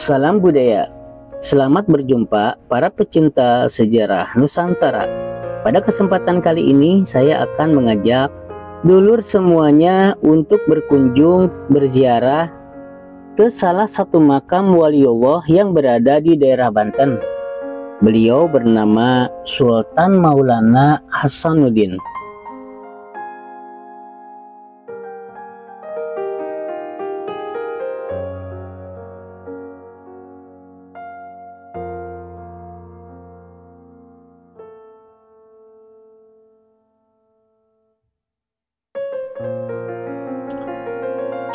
Salam budaya. Selamat berjumpa para pecinta sejarah Nusantara. Pada kesempatan kali ini saya akan mengajak dulur semuanya untuk berkunjung berziarah ke salah satu makam waliullah yang berada di daerah Banten. Beliau bernama Sultan Maulana Hasanuddin.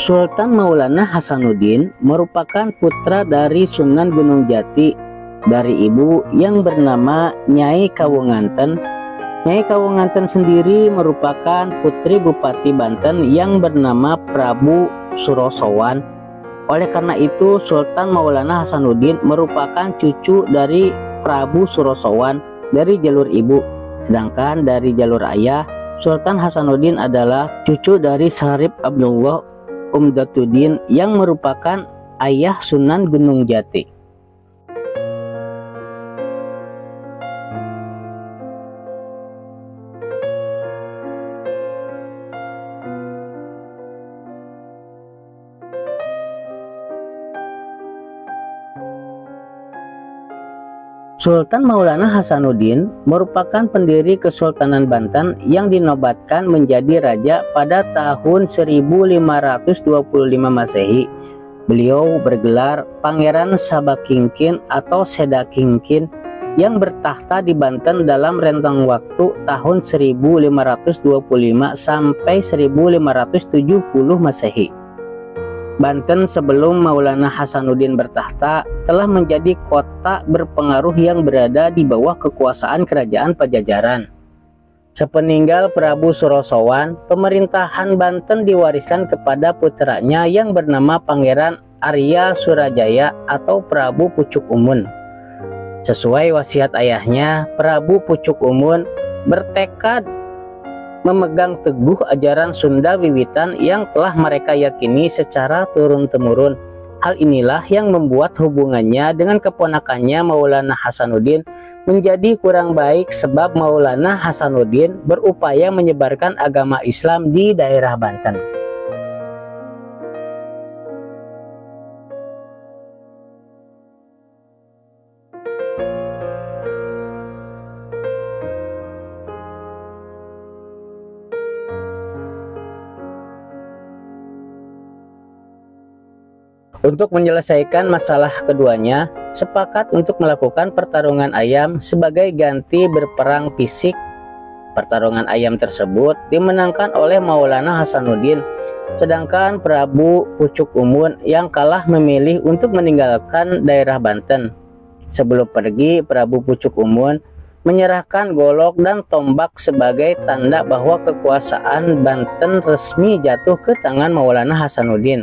Sultan Maulana Hasanuddin merupakan putra dari Sunan Gunung Jati dari ibu yang bernama Nyai Kawunganten. Nyai Kawunganten sendiri merupakan putri Bupati Banten yang bernama Prabu Surosowan. Oleh karena itu Sultan Maulana Hasanuddin merupakan cucu dari Prabu Surosowan dari jalur ibu. Sedangkan dari jalur ayah, Sultan Hasanuddin adalah cucu dari Syarif Abdullah Umdatuddin yang merupakan ayah Sunan Gunung Jati. Sultan Maulana Hasanuddin merupakan pendiri Kesultanan Banten yang dinobatkan menjadi raja pada tahun 1525 Masehi. Beliau bergelar Pangeran Sabakingkin atau Sedakingkin yang bertakhta di Banten dalam rentang waktu tahun 1525 sampai 1570 Masehi. Banten sebelum Maulana Hasanuddin bertakhta telah menjadi kota berpengaruh yang berada di bawah kekuasaan kerajaan Pajajaran. Sepeninggal Prabu Surosowan, pemerintahan Banten diwariskan kepada putranya yang bernama Pangeran Arya Surajaya atau Prabu Pucuk Umun. Sesuai wasiat ayahnya, Prabu Pucuk Umun bertekad memegang teguh ajaran Sunda Wiwitan yang telah mereka yakini secara turun-temurun. Hal inilah yang membuat hubungannya dengan keponakannya Maulana Hasanuddin menjadi kurang baik sebab Maulana Hasanuddin berupaya menyebarkan agama Islam di daerah Banten. Untuk menyelesaikan masalah keduanya, sepakat untuk melakukan pertarungan ayam sebagai ganti berperang fisik. Pertarungan ayam tersebut dimenangkan oleh Maulana Hasanuddin, sedangkan Prabu Pucuk Umun yang kalah memilih untuk meninggalkan daerah Banten. Sebelum pergi, Prabu Pucuk Umun menyerahkan golok dan tombak sebagai tanda bahwa kekuasaan Banten resmi jatuh ke tangan Maulana Hasanuddin.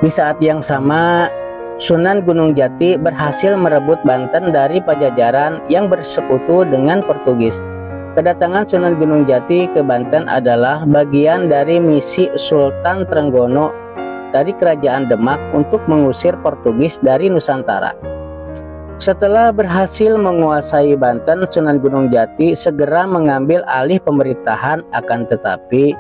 Di saat yang sama, Sunan Gunung Jati berhasil merebut Banten dari Pajajaran yang bersekutu dengan Portugis. Kedatangan Sunan Gunung Jati ke Banten adalah bagian dari misi Sultan Trenggono dari Kerajaan Demak untuk mengusir Portugis dari Nusantara. Setelah berhasil menguasai Banten, Sunan Gunung Jati segera mengambil alih pemerintahan, akan tetapi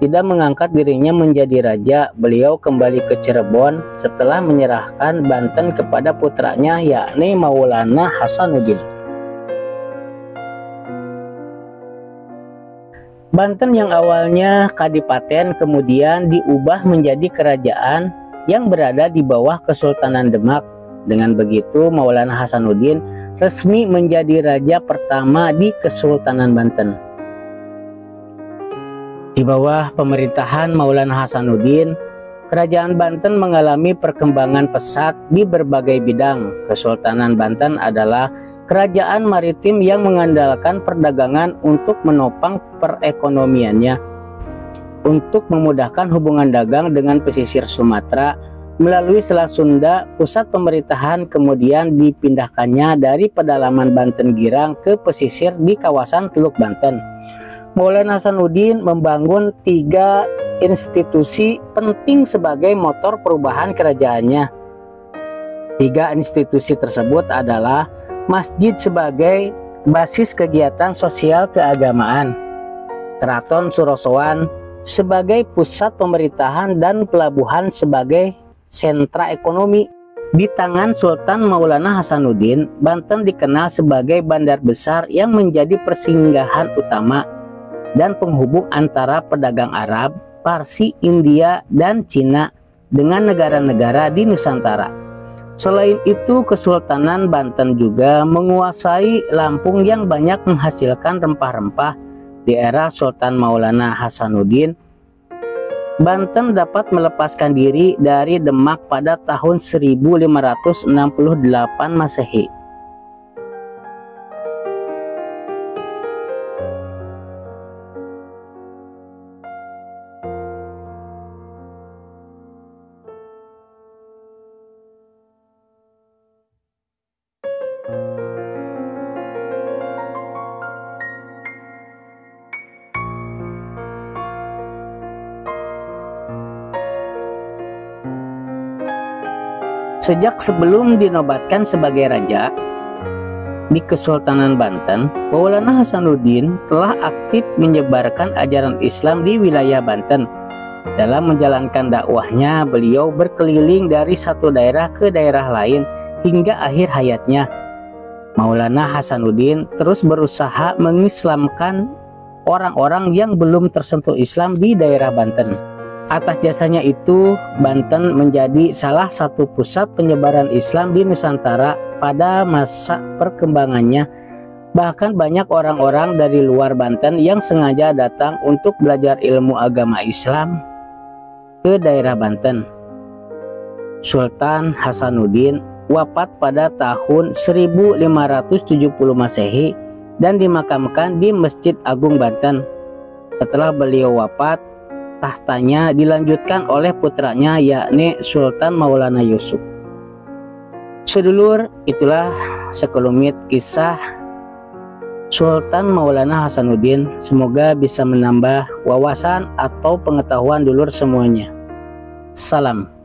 tidak mengangkat dirinya menjadi raja. Beliau kembali ke Cirebon setelah menyerahkan Banten kepada putranya yakni Maulana Hasanuddin. Banten yang awalnya kadipaten kemudian diubah menjadi kerajaan yang berada di bawah Kesultanan Demak. Dengan begitu Maulana Hasanuddin resmi menjadi raja pertama di Kesultanan Banten. Di bawah pemerintahan Maulana Hasanuddin, Kerajaan Banten mengalami perkembangan pesat di berbagai bidang. Kesultanan Banten adalah kerajaan maritim yang mengandalkan perdagangan untuk menopang perekonomiannya. Untuk memudahkan hubungan dagang dengan pesisir Sumatera, melalui Selat Sunda, pusat pemerintahan kemudian dipindahkannya dari pedalaman Banten Girang ke pesisir di kawasan Teluk Banten. Maulana Hasanuddin membangun 3 institusi penting sebagai motor perubahan kerajaannya. 3 institusi tersebut adalah masjid sebagai basis kegiatan sosial keagamaan, Keraton Surosowan sebagai pusat pemerintahan, dan pelabuhan sebagai sentra ekonomi. Di tangan Sultan Maulana Hasanuddin, Banten dikenal sebagai bandar besar yang menjadi persinggahan utama dan penghubung antara pedagang Arab, Parsi, India, dan Cina dengan negara-negara di Nusantara. Selain itu, Kesultanan Banten juga menguasai Lampung yang banyak menghasilkan rempah-rempah. Di era Sultan Maulana Hasanuddin, Banten dapat melepaskan diri dari Demak pada tahun 1568 Masehi. Sejak sebelum dinobatkan sebagai raja di Kesultanan Banten, Maulana Hasanuddin telah aktif menyebarkan ajaran Islam di wilayah Banten. Dalam menjalankan dakwahnya, beliau berkeliling dari satu daerah ke daerah lain hingga akhir hayatnya. Maulana Hasanuddin terus berusaha mengislamkan orang-orang yang belum tersentuh Islam di daerah Banten. Atas jasanya itu, Banten menjadi salah satu pusat penyebaran Islam di Nusantara pada masa perkembangannya. Bahkan banyak orang-orang dari luar Banten yang sengaja datang untuk belajar ilmu agama Islam ke daerah Banten. Sultan Hasanuddin wafat pada tahun 1570 Masehi dan dimakamkan di Masjid Agung Banten. Setelah beliau wafat, tahtanya dilanjutkan oleh putranya, yakni Sultan Maulana Yusuf. Sedulur, itulah sekelumit kisah Sultan Maulana Hasanuddin. Semoga bisa menambah wawasan atau pengetahuan dulur semuanya. Salam.